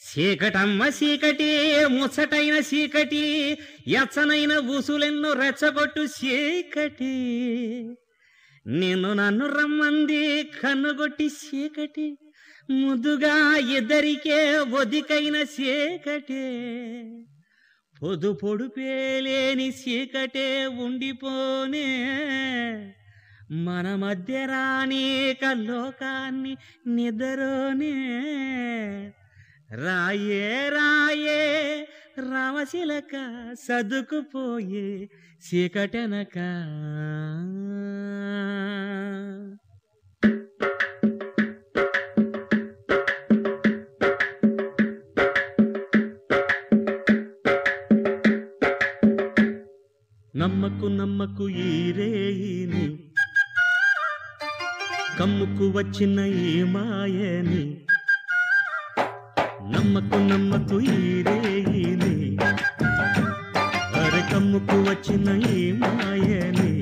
చీకటమ్మ చీకటి ముచ్చటైన చీకటి ఎచ్చనైన ఊసులెన్నో రెచ్చగొట్టు చీకటి నిన్ను నన్ను రమ్మంది కన్నుగొట్టి చీకటి ముద్దుగా ఇద్దరికే ఒదికైన చీకటే పొదు పొడుపేలేని చీకటే ఉండిపోనే మన మధ్య రానేక లోకాన్ని నిద్రనే రాయే రాయే రామశిలక సదుకుపోయే చీకటెనక నమ్మకు నమ్మకు ఈ రేయిని కమ్ముకు వచ్చిన ఈ మాయని నమ్మకు నమ్మకు ఈ రేయిని అరే కమ్ముకు వచ్చిన ఈ మాయని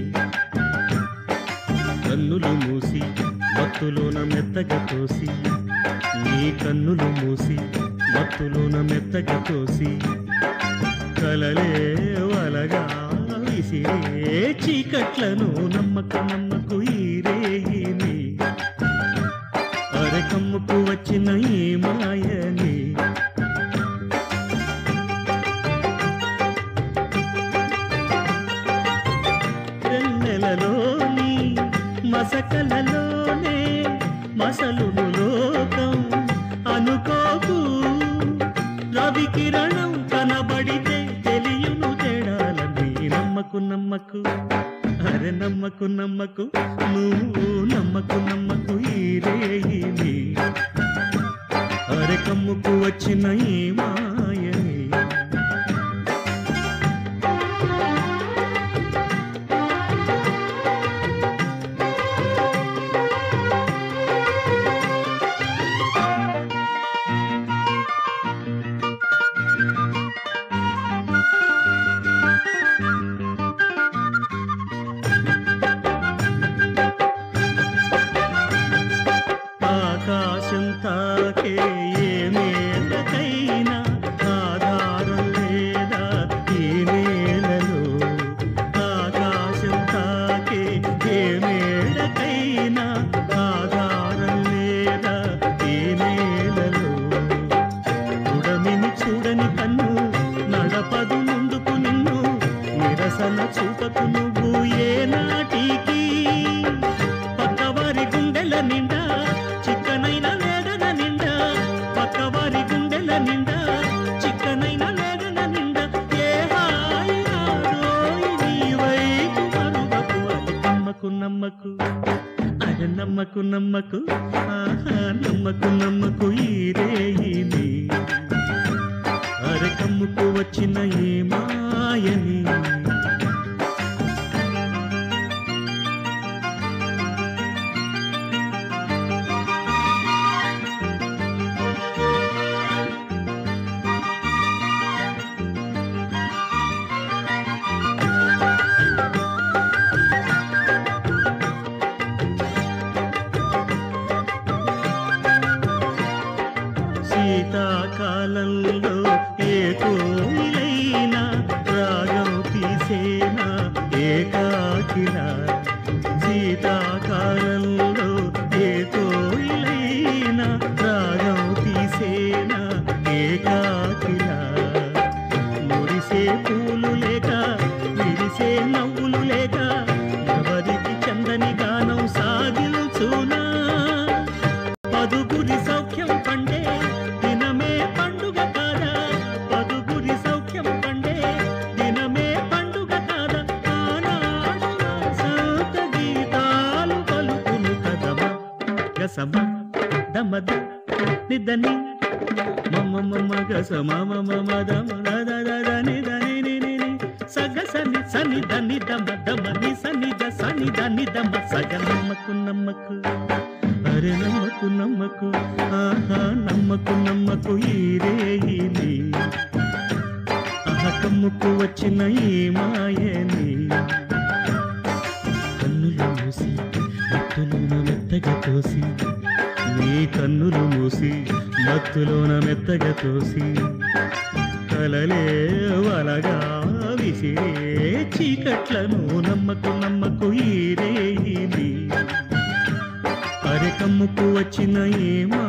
కన్నులు మూసి మత్తులోన మెత్తగా తోసి నీ కన్నులు మూసి మత్తులోన మెత్తగా తోసి కలలే వలగా విసిరే చీకట్లను నమ్మకు నమ్మకు ఈ రేయిని అరే కమ్ముకు వచ్చిన ఈ మాయని వెన్నెలలోని మసకలలోనే మసలును లోకం అనుకోకు రవి కిరణం కనబడితే తెలియను తేడాలని నమ్మకు నమ్మకు అరే నమ్మకు నమ్మకు నువ్వు నమ్మకు నమ్మకు ఈ రేయిని అరే కమ్ముకు వచ్చిన ఈ మాయని ఆకాశం తాకే ఏ నేలకైనా ఆధారం లేదా ఈ నేలలో ఆకాశం తాకే ఏ నేలకైనా ఆధారం లేదా ఈ నేలలో ఉడమిని చూడని కన్ను నడపదు ముందుకు నిన్ను నిరసన చూపకు నువ్వు ఏ నాటికి పక్కవారి గుండెల నిండా చిక్కనైన వేదన నిండా పక్కవారి గుండెల నిండా చిక్కనైన వేదన నిండా ఏ హాయి రాదోయి నీ వైపు మరువకు అది నమ్మకు నమ్మకు అరే నమ్మకు నమ్మకు ఆహా నమ్మకు నమ్మకు ఈ రేయిని అరే కమ్ముకు వచ్చిన ఈ మాయని శీతాకాలంలో ఏ కోయిలైనా రాగం తీసేనా ఏకాకిలా శీతాకాలంలో ఏ కోయిలైనా రాగం తీసేనా ఏకాకిలా మురిసే పూలు లేక విరిసే నవ్వులు లేక ఎవరికి చందని గానం సాగిల్చునా పదుగురి సౌఖ్యం పండే దినమే పండుగ కాదా పదుగురి సౌఖ్యం పండే దినమే పండుగ కాదా ఆనాడు సంత గీతాలు పలుకును కదమా గసమ దమద నిదని మమ మమ గసమ మమ దమ దని దని ని సగ సని సని దని దమ దమ ని సని ద సని దని దమ సగ నమ్మకు నమ్మకు అరే నమ్మకు నమ్మకు ఆహా నమ్మకు నమ్మకు ఈ రేయిని ఆహా కమ్ముకు వచ్చిన ఈ మాయని కన్నులు మూసి మత్తులోన మెత్తగా తోసి నీ కన్నులు మూసి మత్తులోన మెత్తగా తోసి కలలే వలగా విసిరే చీకట్లను నమ్మకు నమ్మకు ఈరేది అరెకమ్ముకు వచ్చిన ఏమా